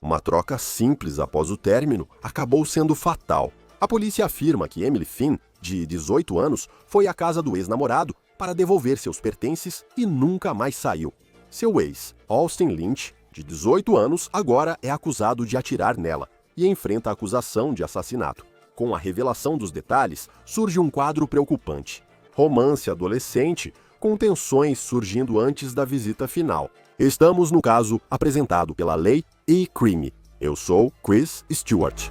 Uma troca simples após o término acabou sendo fatal. A polícia afirma que Emily Finn, de 18 anos, foi à casa do ex-namorado para devolver seus pertences e nunca mais saiu. Seu ex, Austin Lynch, de 18 anos, agora é acusado de atirar nela e enfrenta a acusação de assassinato. Com a revelação dos detalhes, surge um quadro preocupante. Romance adolescente, com tensões surgindo antes da visita final. Estamos no caso apresentado pela Lei e Crime. Eu sou Chris Stewart.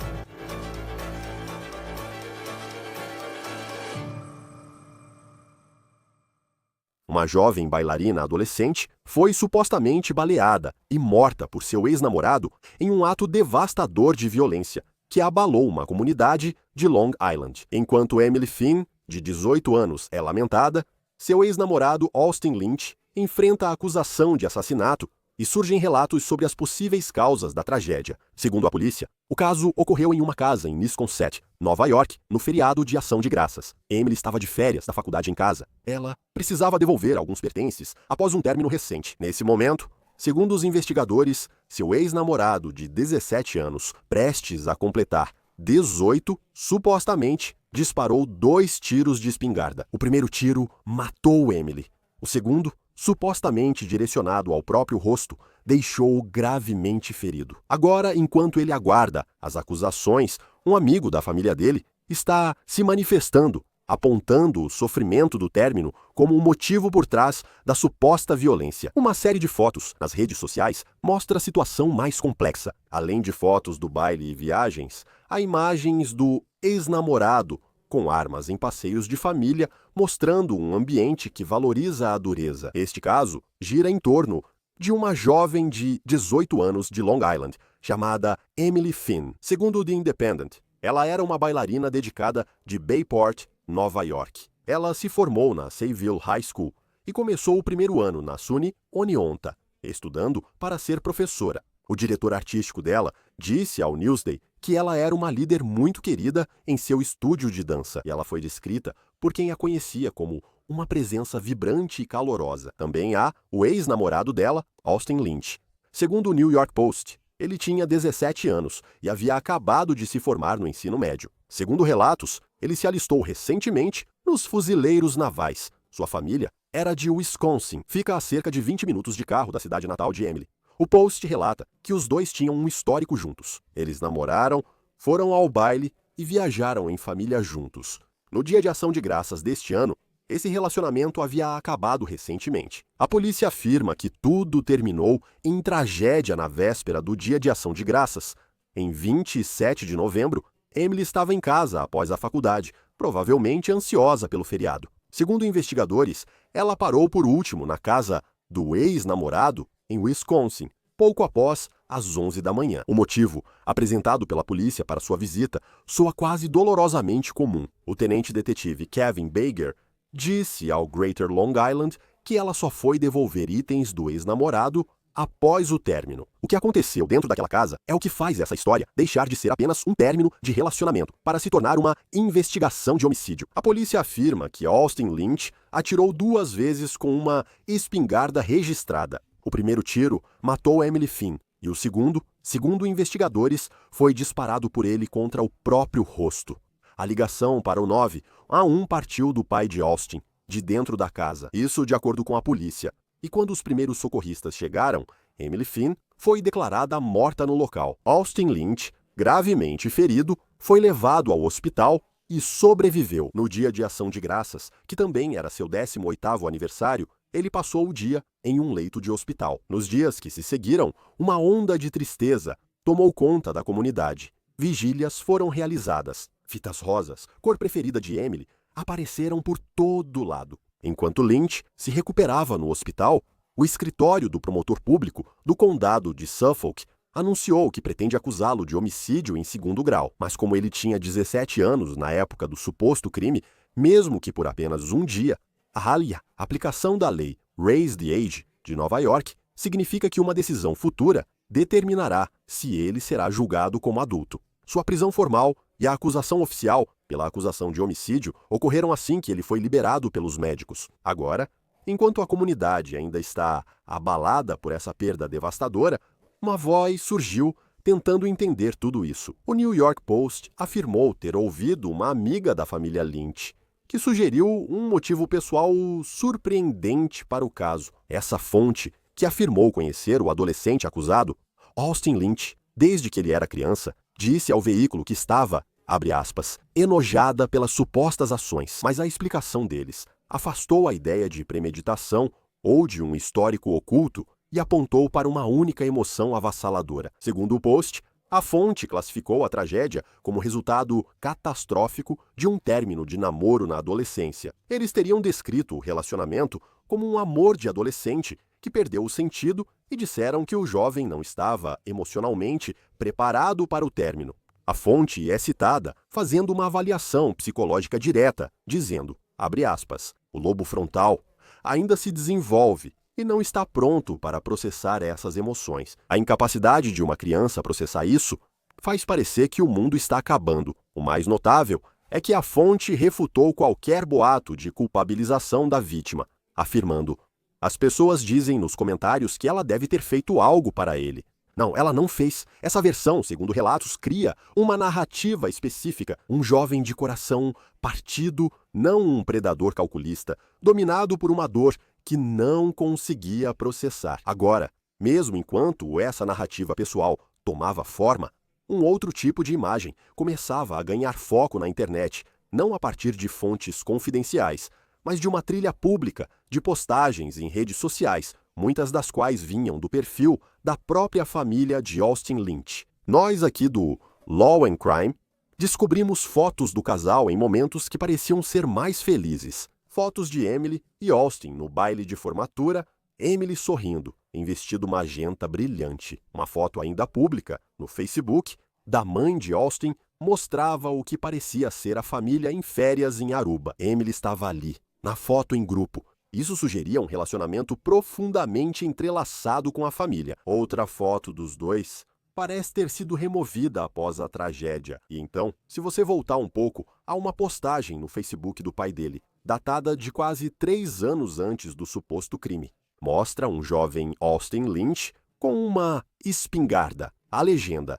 Uma jovem bailarina adolescente foi supostamente baleada e morta por seu ex-namorado em um ato devastador de violência, que abalou uma comunidade de Long Island. Enquanto Emily Finn, de 18 anos, é lamentada, seu ex-namorado Austin Lynch enfrenta a acusação de assassinato e surgem relatos sobre as possíveis causas da tragédia. Segundo a polícia, o caso ocorreu em uma casa em Wisconsin, Nova York, no feriado de Ação de Graças. Emily estava de férias da faculdade em casa. Ela precisava devolver alguns pertences após um término recente. Nesse momento, segundo os investigadores, seu ex-namorado de 17 anos, prestes a completar 18, supostamente disparou 2 tiros de espingarda. O primeiro tiro matou Emily. O segundo, supostamente direcionado ao próprio rosto, deixou-o gravemente ferido. Agora, enquanto ele aguarda as acusações, um amigo da família dele está se manifestando, apontando o sofrimento do término como um motivo por trás da suposta violência. Uma série de fotos nas redes sociais mostra a situação mais complexa. Além de fotos do baile e viagens, há imagens do ex-namorado com armas em passeios de família, mostrando um ambiente que valoriza a dureza. Este caso gira em torno de uma jovem de 18 anos de Long Island, chamada Emily Finn. Segundo o The Independent, ela era uma bailarina dedicada de Bayport, Nova York. Ela se formou na Sayville High School e começou o primeiro ano na SUNY Oneonta, estudando para ser professora. O diretor artístico dela disse ao Newsday que ela era uma líder muito querida em seu estúdio de dança, e ela foi descrita por quem a conhecia como uma presença vibrante e calorosa. Também há o ex-namorado dela, Austin Lynch. Segundo o New York Post, ele tinha 17 anos e havia acabado de se formar no ensino médio. Segundo relatos, ele se alistou recentemente nos Fuzileiros Navais. Sua família era de Wisconsin, fica a cerca de 20 minutos de carro da cidade natal de Emily. O Post relata que os dois tinham um histórico juntos. Eles namoraram, foram ao baile e viajaram em família juntos. No dia de Ação de Graças deste ano, esse relacionamento havia acabado recentemente. A polícia afirma que tudo terminou em tragédia na véspera do dia de Ação de Graças. Em 27 de novembro, Emily estava em casa após a faculdade, provavelmente ansiosa pelo feriado. Segundo investigadores, ela parou por último na casa do ex-namorado em Wisconsin, pouco após as 11 da manhã. O motivo, apresentado pela polícia para sua visita, soa quase dolorosamente comum. O tenente-detetive Kevin Baker disse ao Greater Long Island que ela só foi devolver itens do ex-namorado após o término. O que aconteceu dentro daquela casa é o que faz essa história deixar de ser apenas um término de relacionamento para se tornar uma investigação de homicídio. A polícia afirma que Austin Lynch atirou 2 vezes com uma espingarda registrada. O primeiro tiro matou Emily Finn e o segundo investigadores, foi disparado por ele contra o próprio rosto. A ligação para o 911 partiu do pai de Austin, de dentro da casa. Isso de acordo com a polícia. E quando os primeiros socorristas chegaram, Emily Finn foi declarada morta no local. Austin Lynch, gravemente ferido, foi levado ao hospital e sobreviveu. No dia de Ação de Graças, que também era seu 18º aniversário, ele passou o dia em um leito de hospital. Nos dias que se seguiram, uma onda de tristeza tomou conta da comunidade. Vigílias foram realizadas. Fitas rosas, cor preferida de Emily, apareceram por todo lado. Enquanto Lynch se recuperava no hospital, o escritório do promotor público do condado de Suffolk anunciou que pretende acusá-lo de homicídio em 2º grau. Mas como ele tinha 17 anos na época do suposto crime, mesmo que por apenas um dia, a aplicação da lei Raise the Age de Nova York significa que uma decisão futura determinará se ele será julgado como adulto. Sua prisão formal e a acusação oficial pela acusação de homicídio ocorreram assim que ele foi liberado pelos médicos. Agora, enquanto a comunidade ainda está abalada por essa perda devastadora, uma voz surgiu tentando entender tudo isso. O New York Post afirmou ter ouvido uma amiga da família Lynch, que sugeriu um motivo pessoal surpreendente para o caso. Essa fonte, que afirmou conhecer o adolescente acusado, Austin Lynch, desde que ele era criança, disse ao veículo que estava, abre aspas, enojada pelas supostas ações, mas a explicação deles afastou a ideia de premeditação ou de um histórico oculto e apontou para uma única emoção avassaladora. Segundo o post, a fonte classificou a tragédia como resultado catastrófico de um término de namoro na adolescência. Eles teriam descrito o relacionamento como um amor de adolescente que perdeu o sentido e disseram que o jovem não estava emocionalmente preparado para o término. A fonte é citada fazendo uma avaliação psicológica direta, dizendo, abre aspas, o lobo frontal ainda se desenvolve e não está pronto para processar essas emoções. A incapacidade de uma criança processar isso faz parecer que o mundo está acabando. O mais notável é que a fonte refutou qualquer boato de culpabilização da vítima, afirmando: as pessoas dizem nos comentários que ela deve ter feito algo para ele. Não, ela não fez. Essa versão, segundo relatos, cria uma narrativa específica. Um jovem de coração partido, não um predador calculista, dominado por uma dor que não conseguia processar. Agora, mesmo enquanto essa narrativa pessoal tomava forma, um outro tipo de imagem começava a ganhar foco na internet, não a partir de fontes confidenciais, mas de uma trilha pública de postagens em redes sociais, muitas das quais vinham do perfil da própria família de Austin Lynch. Nós aqui do Law and Crime descobrimos fotos do casal em momentos que pareciam ser mais felizes. Fotos de Emily e Austin no baile de formatura, Emily sorrindo, em vestido magenta brilhante. Uma foto ainda pública, no Facebook, da mãe de Austin, mostrava o que parecia ser a família em férias em Aruba. Emily estava ali, na foto em grupo. Isso sugeria um relacionamento profundamente entrelaçado com a família. Outra foto dos dois parece ter sido removida após a tragédia. E então, se você voltar um pouco, há uma postagem no Facebook do pai dele, datada de quase 3 anos antes do suposto crime. Mostra um jovem Austin Lynch com uma espingarda. A legenda: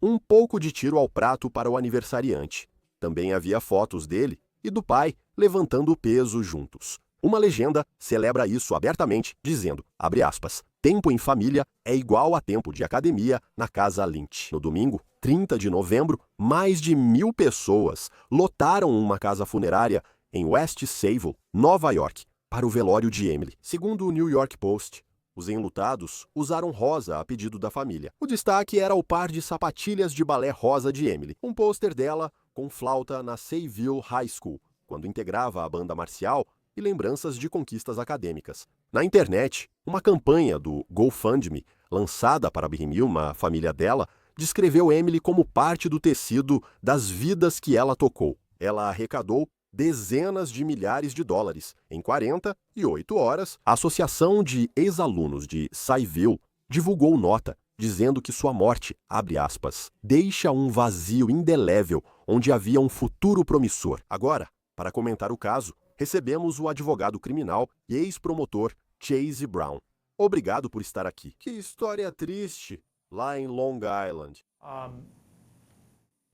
um pouco de tiro ao prato para o aniversariante. Também havia fotos dele e do pai levantando o peso juntos. Uma legenda celebra isso abertamente, dizendo, abre aspas, tempo em família é igual a tempo de academia na casa Lynch. No domingo, 30 de novembro, mais de 1.000 pessoas lotaram uma casa funerária em West Sayville, Nova York, para o velório de Emily. Segundo o New York Post, os enlutados usaram rosa a pedido da família. O destaque era o par de sapatilhas de balé rosa de Emily, um pôster dela com flauta na Sayville High School, quando integrava a banda marcial, e lembranças de conquistas acadêmicas. Na internet, uma campanha do GoFundMe, lançada para Brimil, uma família dela, descreveu Emily como parte do tecido das vidas que ela tocou. Ela arrecadou dezenas de milhares de dólares. Em 48 horas, a Associação de Ex-Alunos de Sayville divulgou nota dizendo que sua morte, abre aspas, deixa um vazio indelével onde havia um futuro promissor. Agora, para comentar o caso, recebemos o advogado criminal e ex-promotor Chase Brown. Obrigado por estar aqui. Que história triste, lá em Long Island.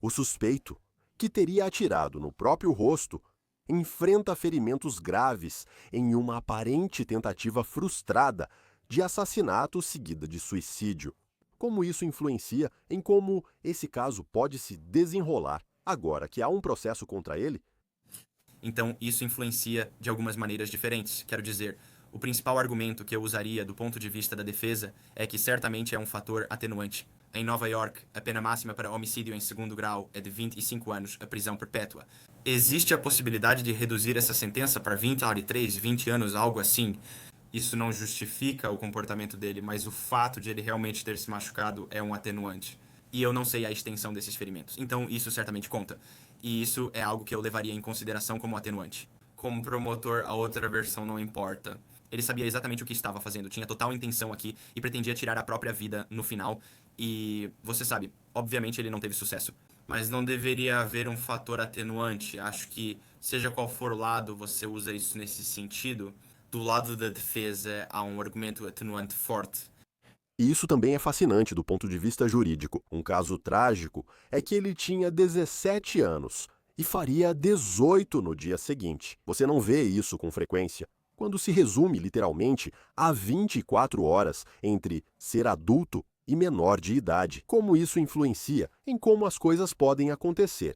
O suspeito, que teria atirado no próprio rosto, enfrenta ferimentos graves em uma aparente tentativa frustrada de assassinato seguida de suicídio. Como isso influencia em como esse caso pode se desenrolar agora que há um processo contra ele? Então, isso influencia de algumas maneiras diferentes. Quero dizer, o principal argumento que eu usaria do ponto de vista da defesa é que certamente é um fator atenuante. Em Nova York, a pena máxima para homicídio em segundo grau é de 25 anos, a prisão perpétua. Existe a possibilidade de reduzir essa sentença para 23, 20 anos, algo assim. Isso não justifica o comportamento dele, mas o fato de ele realmente ter se machucado é um atenuante. E eu não sei a extensão desses ferimentos. Então, isso certamente conta. E isso é algo que eu levaria em consideração como atenuante. Como promotor, a outra versão não importa. Ele sabia exatamente o que estava fazendo, tinha total intenção aqui e pretendia tirar a própria vida no final. E você sabe, obviamente ele não teve sucesso. Mas não deveria haver um fator atenuante. Acho que, seja qual for o lado, você usa isso nesse sentido. Do lado da defesa, há um argumento atenuante forte. E isso também é fascinante do ponto de vista jurídico. Um caso trágico é que ele tinha 17 anos e faria 18 no dia seguinte. Você não vê isso com frequência, quando se resume literalmente a 24 horas entre ser adulto e menor de idade. Como isso influencia em como as coisas podem acontecer.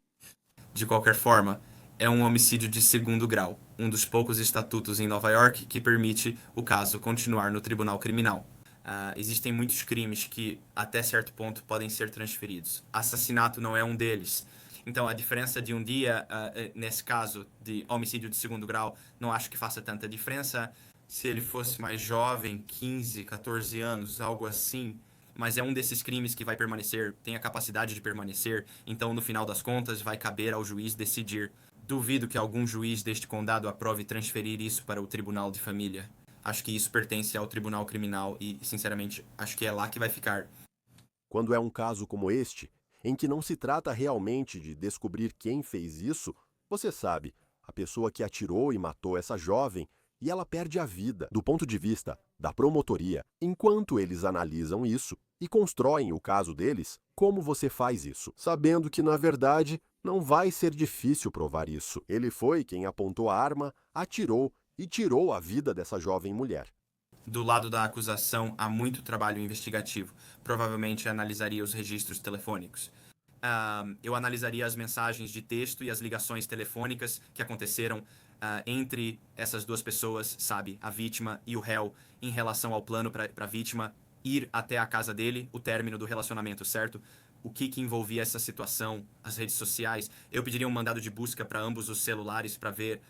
De qualquer forma, é um homicídio de segundo grau, um dos poucos estatutos em Nova York que permite o caso continuar no tribunal criminal. Existem muitos crimes que, até certo ponto, podem ser transferidos. Assassinato não é um deles. Então, a diferença de um dia, nesse caso de homicídio de segundo grau, não acho que faça tanta diferença. Se ele fosse mais jovem, 15, 14 anos, algo assim, mas é um desses crimes que vai permanecer, tem a capacidade de permanecer, então no final das contas vai caber ao juiz decidir. Duvido que algum juiz deste condado aprove transferir isso para o tribunal de família. Acho que isso pertence ao tribunal criminal e, sinceramente, acho que é lá que vai ficar. Quando é um caso como este, em que não se trata realmente de descobrir quem fez isso, você sabe, a pessoa que atirou e matou essa jovem, e ela perde a vida do ponto de vista da promotoria, enquanto eles analisam isso e constroem o caso deles, como você faz isso? Sabendo que, na verdade, não vai ser difícil provar isso. Ele foi quem apontou a arma, atirou e tirou a vida dessa jovem mulher. Do lado da acusação, há muito trabalho investigativo. Provavelmente analisaria os registros telefônicos. Eu analisaria as mensagens de texto e as ligações telefônicas que aconteceram entre essas duas pessoas, sabe, a vítima e o réu, em relação ao plano para a vítima ir até a casa dele, o término do relacionamento, certo? O que envolvia essa situação, as redes sociais. Eu pediria um mandado de busca para ambos os celulares para ver,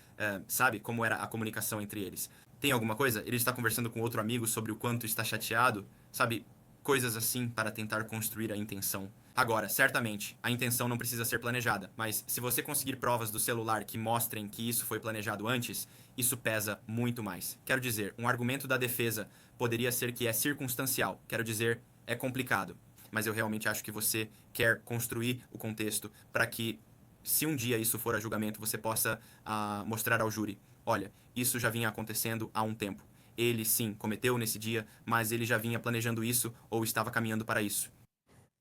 sabe, como era a comunicação entre eles. Tem alguma coisa? Ele está conversando com outro amigo sobre o quanto está chateado, sabe? Coisas assim para tentar construir a intenção. Agora, certamente, a intenção não precisa ser planejada, mas se você conseguir provas do celular que mostrem que isso foi planejado antes, isso pesa muito mais. Quero dizer, um argumento da defesa poderia ser que é circunstancial. Quero dizer, é complicado. Mas eu realmente acho que você quer construir o contexto para que, se um dia isso for a julgamento, você possa mostrar ao júri: olha, isso já vinha acontecendo há um tempo. Ele, sim, cometeu nesse dia, mas ele já vinha planejando isso ou estava caminhando para isso.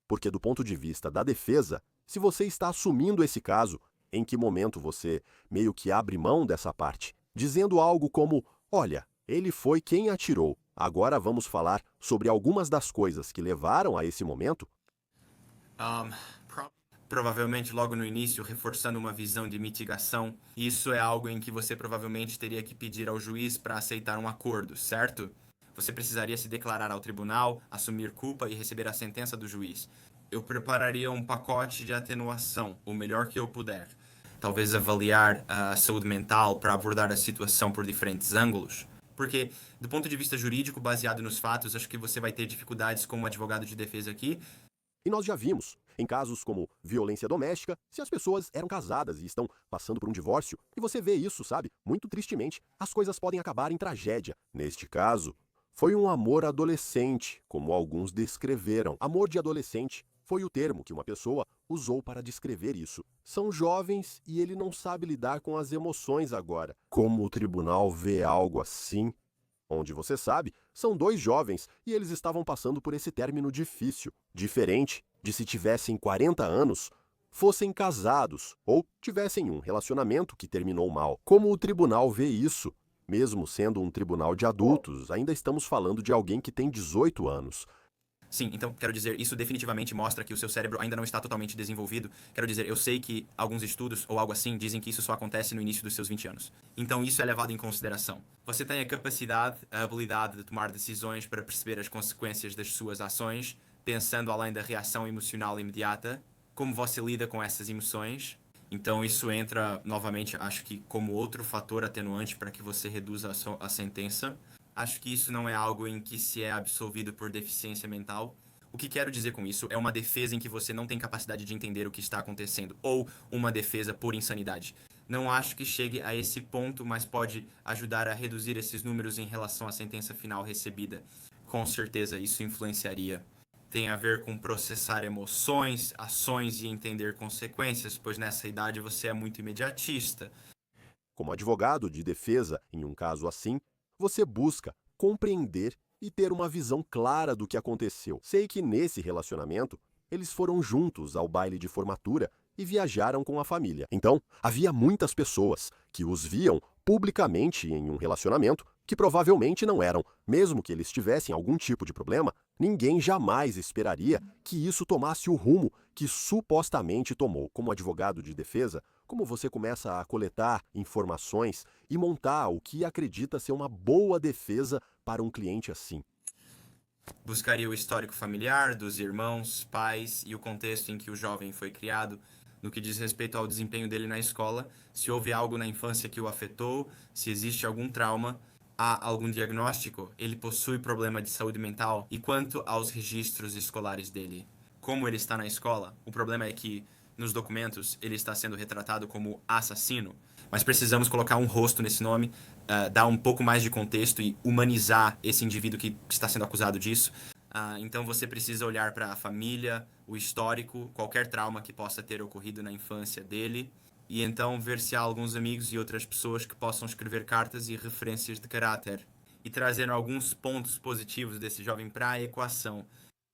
Porque, do ponto de vista da defesa, se você está assumindo esse caso, em que momento você meio que abre mão dessa parte, dizendo algo como: olha, ele foi quem atirou. Agora vamos falar sobre algumas das coisas que levaram a esse momento? Um, provavelmente logo no início, reforçando uma visão de mitigação. Isso é algo em que você provavelmente teria que pedir ao juiz para aceitar um acordo, certo? Você precisaria se declarar ao tribunal, assumir culpa e receber a sentença do juiz. Eu prepararia um pacote de atenuação, o melhor que eu puder. Talvez avaliar a saúde mental para abordar a situação por diferentes ângulos. Porque, do ponto de vista jurídico, baseado nos fatos, acho que você vai ter dificuldades como advogado de defesa aqui. E nós já vimos, em casos como violência doméstica, se as pessoas eram casadas e estão passando por um divórcio, e você vê isso, sabe? Muito tristemente, as coisas podem acabar em tragédia. Neste caso, foi um amor adolescente, como alguns descreveram. Amor de adolescente foi o termo que uma pessoa usou para descrever isso. São jovens e ele não sabe lidar com as emoções agora. Como o tribunal vê algo assim? Onde você sabe, são dois jovens e eles estavam passando por esse término difícil, diferente de se tivessem 40 anos, fossem casados ou tivessem um relacionamento que terminou mal. Como o tribunal vê isso? Mesmo sendo um tribunal de adultos, ainda estamos falando de alguém que tem 18 anos. Sim, então quero dizer, isso definitivamente mostra que o seu cérebro ainda não está totalmente desenvolvido. Quero dizer, eu sei que alguns estudos ou algo assim dizem que isso só acontece no início dos seus 20 anos. Então isso é levado em consideração. Você tem a capacidade, a habilidade de tomar decisões para perceber as consequências das suas ações, pensando além da reação emocional imediata, como você lida com essas emoções. Então isso entra novamente, acho que como outro fator atenuante para que você reduza a sentença. Acho que isso não é algo em que se é absolvido por deficiência mental. O que quero dizer com isso é uma defesa em que você não tem capacidade de entender o que está acontecendo, ou uma defesa por insanidade. Não acho que chegue a esse ponto, mas pode ajudar a reduzir esses números em relação à sentença final recebida. Com certeza isso influenciaria. Tem a ver com processar emoções, ações e entender consequências, pois nessa idade você é muito imediatista. Como advogado de defesa, em um caso assim, você busca compreender e ter uma visão clara do que aconteceu. Sei que nesse relacionamento, eles foram juntos ao baile de formatura e viajaram com a família. Então, havia muitas pessoas que os viam publicamente em um relacionamento que provavelmente não eram. Mesmo que eles tivessem algum tipo de problema, ninguém jamais esperaria que isso tomasse o rumo que supostamente tomou. Como advogado de defesa, como você começa a coletar informações e montar o que acredita ser uma boa defesa para um cliente assim? Buscaria o histórico familiar dos irmãos, pais e o contexto em que o jovem foi criado, no que diz respeito ao desempenho dele na escola, se houve algo na infância que o afetou, se existe algum trauma, há algum diagnóstico, ele possui problema de saúde mental, e quanto aos registros escolares dele. Como ele está na escola, o problema é que, nos documentos, ele está sendo retratado como assassino, mas precisamos colocar um rosto nesse nome, dar um pouco mais de contexto e humanizar esse indivíduo que está sendo acusado disso. Então você precisa olhar para a família, o histórico, qualquer trauma que possa ter ocorrido na infância dele, e então ver se há alguns amigos e outras pessoas que possam escrever cartas e referências de caráter, e trazer alguns pontos positivos desse jovem para a equação.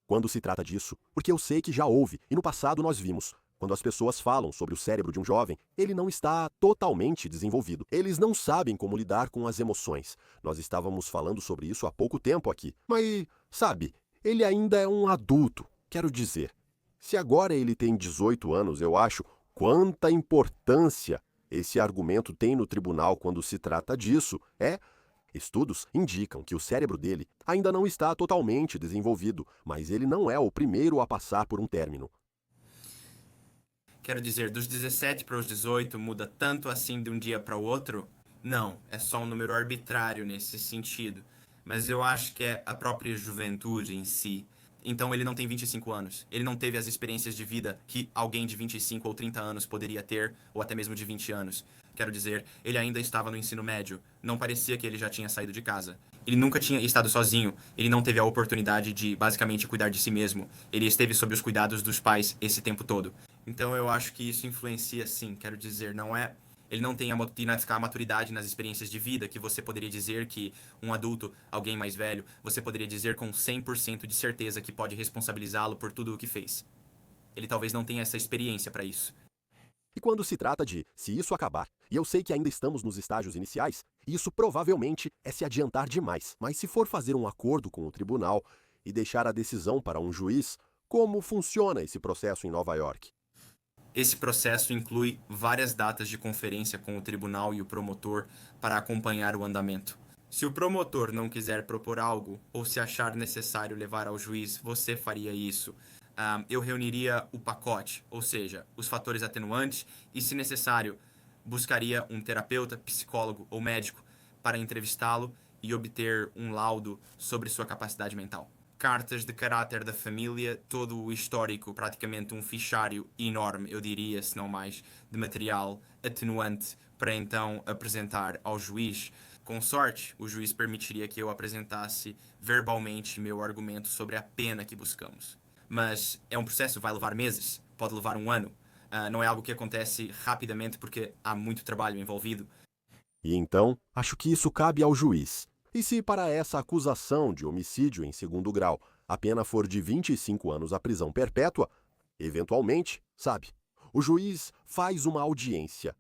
Quando se trata disso, porque eu sei que já houve, e no passado nós vimos, quando as pessoas falam sobre o cérebro de um jovem, ele não está totalmente desenvolvido. Eles não sabem como lidar com as emoções. Nós estávamos falando sobre isso há pouco tempo aqui. Mas, sabe, ele ainda é um adulto, quero dizer. Se agora ele tem 18 anos, eu acho quanta importância esse argumento tem no tribunal quando se trata disso. Estudos indicam que o cérebro dele ainda não está totalmente desenvolvido, mas ele não é o primeiro a passar por um término. Quero dizer, dos 17 para os 18 muda tanto assim de um dia para o outro? Não, é só um número arbitrário nesse sentido. Mas eu acho que é a própria juventude em si. Então ele não tem 25 anos. Ele não teve as experiências de vida que alguém de 25 ou 30 anos poderia ter, ou até mesmo de 20 anos. Quero dizer, ele ainda estava no ensino médio. Não parecia que ele já tinha saído de casa. Ele nunca tinha estado sozinho. Ele não teve a oportunidade de, basicamente, cuidar de si mesmo. Ele esteve sob os cuidados dos pais esse tempo todo. Então eu acho que isso influencia sim. Quero dizer, não é. Ele não tem a maturidade nas experiências de vida que você poderia dizer que um adulto, alguém mais velho, você poderia dizer com 100% de certeza que pode responsabilizá-lo por tudo o que fez. Ele talvez não tenha essa experiência para isso. E quando se trata de se isso acabar, e eu sei que ainda estamos nos estágios iniciais, isso provavelmente é se adiantar demais. Mas se for fazer um acordo com o tribunal e deixar a decisão para um juiz, como funciona esse processo em Nova York? Esse processo inclui várias datas de conferência com o tribunal e o promotor para acompanhar o andamento. Se o promotor não quiser propor algo ou se achar necessário levar ao juiz, você faria isso. Eu reuniria o pacote, ou seja, os fatores atenuantes e, se necessário, buscaria um terapeuta, psicólogo ou médico para entrevistá-lo e obter um laudo sobre sua capacidade mental. Cartas de caráter da família, todo o histórico, praticamente um fichário enorme, eu diria, se não mais, de material atenuante para então apresentar ao juiz. Com sorte, o juiz permitiria que eu apresentasse verbalmente meu argumento sobre a pena que buscamos. Mas é um processo, vai levar meses, pode levar um ano. Não é algo que acontece rapidamente porque há muito trabalho envolvido. E então, acho que isso cabe ao juiz. E se para essa acusação de homicídio em segundo grau a pena for de 25 anos à prisão perpétua, eventualmente, sabe, o juiz faz uma audiência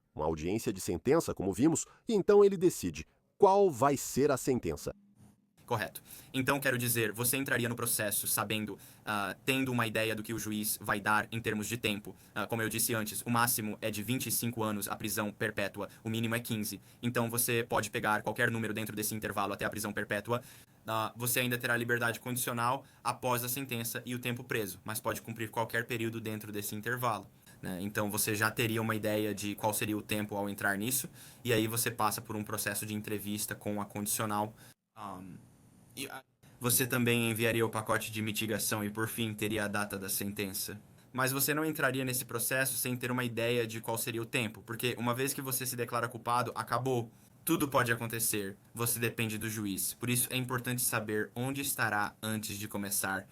de sentença, como vimos, e então ele decide qual vai ser a sentença. Correto. Então, quero dizer, você entraria no processo sabendo, tendo uma ideia do que o juiz vai dar em termos de tempo. Como eu disse antes, o máximo é de 25 anos a prisão perpétua, o mínimo é 15. Então, você pode pegar qualquer número dentro desse intervalo até a prisão perpétua. Você ainda terá liberdade condicional após a sentença e o tempo preso, mas pode cumprir qualquer período dentro desse intervalo. Então você já teria uma ideia de qual seria o tempo ao entrar nisso, e aí você passa por um processo de entrevista com a condicional. Você também enviaria o pacote de mitigação e, por fim, teria a data da sentença. Mas você não entraria nesse processo sem ter uma ideia de qual seria o tempo, porque uma vez que você se declara culpado, acabou. Tudo pode acontecer. Você depende do juiz. Por isso é importante saber onde estará antes de começar.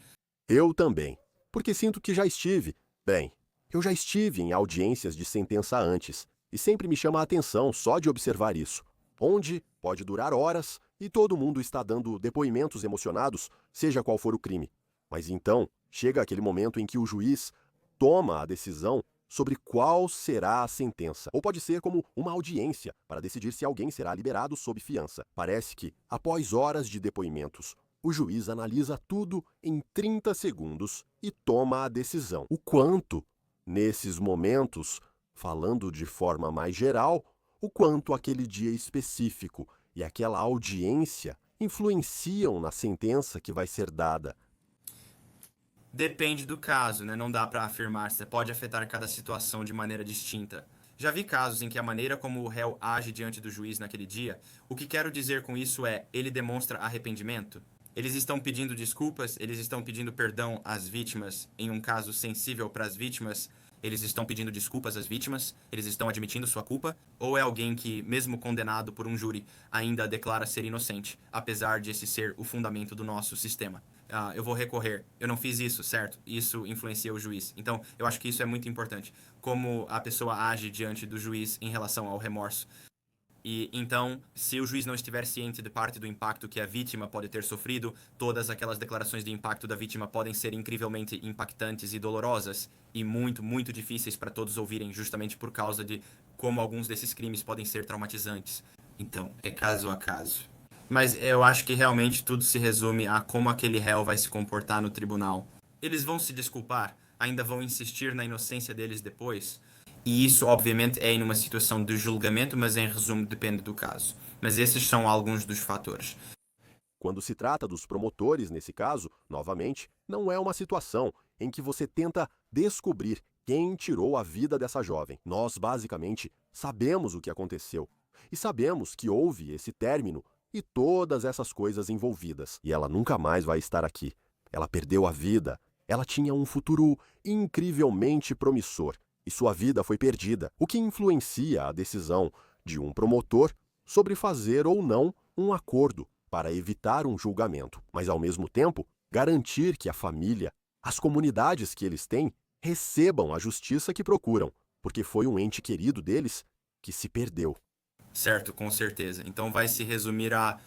Eu também, porque sinto que já estive. Bem, eu já estive em audiências de sentença antes, e sempre me chama a atenção só de observar isso. Onde pode durar horas e todo mundo está dando depoimentos emocionados, seja qual for o crime. Mas então, chega aquele momento em que o juiz toma a decisão sobre qual será a sentença. Ou pode ser como uma audiência para decidir se alguém será liberado sob fiança. Parece que, após horas de depoimentos, o juiz analisa tudo em 30 segundos e toma a decisão. O quanto, nesses momentos, falando de forma mais geral, o quanto aquele dia específico e aquela audiência influenciam na sentença que vai ser dada. Depende do caso, né? Não dá pra afirmar, você pode afetar cada situação de maneira distinta. Já vi casos em que a maneira como o réu age diante do juiz naquele dia, o que quero dizer com isso é, ele demonstra arrependimento? Eles estão pedindo desculpas, eles estão pedindo perdão às vítimas em um caso sensível para as vítimas, eles estão pedindo desculpas às vítimas, eles estão admitindo sua culpa, ou é alguém que, mesmo condenado por um júri, ainda declara ser inocente, apesar de esse ser o fundamento do nosso sistema? Eu vou recorrer, eu não fiz isso, certo? Isso influencia o juiz. Então, eu acho que isso é muito importante. Como a pessoa age diante do juiz em relação ao remorso. E então, se o juiz não estiver ciente de parte do impacto que a vítima pode ter sofrido, todas aquelas declarações de impacto da vítima podem ser incrivelmente impactantes e dolorosas e muito, muito difíceis para todos ouvirem, justamente por causa de como alguns desses crimes podem ser traumatizantes. Então, é caso a caso. Mas eu acho que realmente tudo se resume a como aquele réu vai se comportar no tribunal. Eles vão se desculpar, ainda vão insistir na inocência deles depois. E isso, obviamente, é em uma situação de julgamento, mas em resumo depende do caso. Mas esses são alguns dos fatores. Quando se trata dos promotores, nesse caso, novamente, não é uma situação em que você tenta descobrir quem tirou a vida dessa jovem. Nós, basicamente, sabemos o que aconteceu. E sabemos que houve esse término e todas essas coisas envolvidas. E ela nunca mais vai estar aqui. Ela perdeu a vida. Ela tinha um futuro incrivelmente promissor. E sua vida foi perdida, o que influencia a decisão de um promotor sobre fazer ou não um acordo para evitar um julgamento, mas ao mesmo tempo garantir que a família, as comunidades que eles têm, recebam a justiça que procuram, porque foi um ente querido deles que se perdeu. Certo, com certeza. Então vai se resumir a...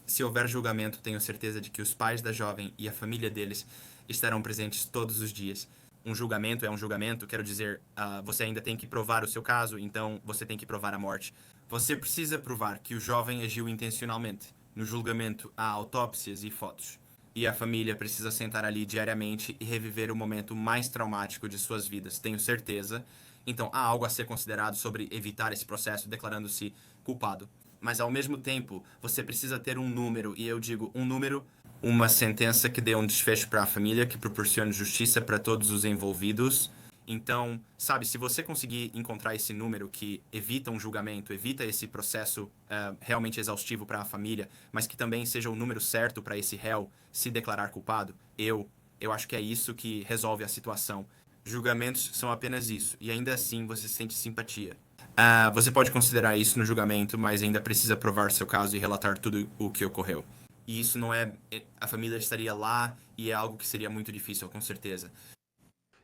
se houver julgamento, tenho certeza de que os pais da jovem e a família deles estarão presentes todos os dias. Um julgamento é um julgamento, quero dizer, você ainda tem que provar o seu caso, então você tem que provar a morte. Você precisa provar que o jovem agiu intencionalmente. No julgamento há autópsias e fotos. E a família precisa sentar ali diariamente e reviver o momento mais traumático de suas vidas, tenho certeza. Então há algo a ser considerado sobre evitar esse processo, declarando-se culpado. Mas ao mesmo tempo, você precisa ter um número, e eu digo um número, uma sentença que dê um desfecho para a família, que proporcione justiça para todos os envolvidos. Então, sabe, se você conseguir encontrar esse número que evita um julgamento, evita esse processo realmente exaustivo para a família, mas que também seja o número certo para esse réu se declarar culpado, eu acho que é isso que resolve a situação. Julgamentos são apenas isso, e ainda assim você sente simpatia. Você pode considerar isso no julgamento, mas ainda precisa provar seu caso e relatar tudo o que ocorreu. E isso não é... A família estaria lá e é algo que seria muito difícil, com certeza.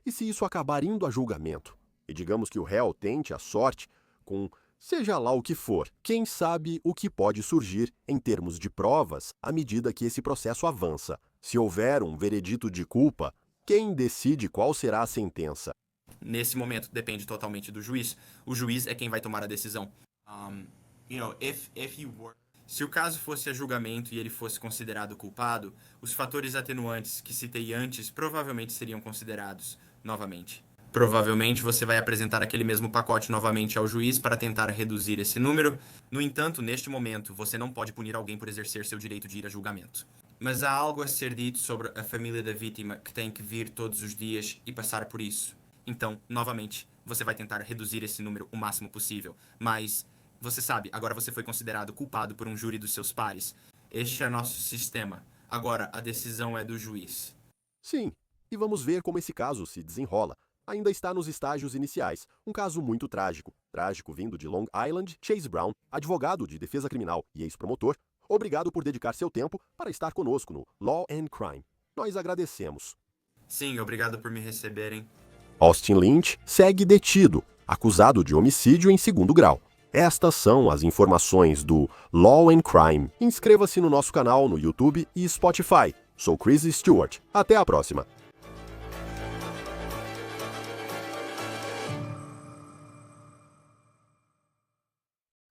E se isso acabar indo a julgamento? E digamos que o réu tente a sorte com seja lá o que for, quem sabe o que pode surgir em termos de provas à medida que esse processo avança. Se houver um veredito de culpa, quem decide qual será a sentença? Nesse momento depende totalmente do juiz. O juiz é quem vai tomar a decisão. Se o caso fosse a julgamento e ele fosse considerado culpado, os fatores atenuantes que citei antes provavelmente seriam considerados novamente. Provavelmente você vai apresentar aquele mesmo pacote novamente ao juiz para tentar reduzir esse número. No entanto, neste momento, você não pode punir alguém por exercer seu direito de ir a julgamento. Mas há algo a ser dito sobre a família da vítima que tem que vir todos os dias e passar por isso. Então, novamente, você vai tentar reduzir esse número o máximo possível. Mas, você sabe, agora você foi considerado culpado por um júri dos seus pares. Este é nosso sistema. Agora, a decisão é do juiz. Sim, e vamos ver como esse caso se desenrola. Ainda está nos estágios iniciais, um caso muito trágico. Trágico vindo de Long Island, Chase Brown, advogado de defesa criminal e ex-promotor, obrigado por dedicar seu tempo para estar conosco no Law and Crime. Nós agradecemos. Sim, obrigado por me receberem. Austin Lynch segue detido, acusado de homicídio em segundo grau. Estas são as informações do Law and Crime. Inscreva-se no nosso canal no YouTube e Spotify. Sou Chris Stewart. Até a próxima!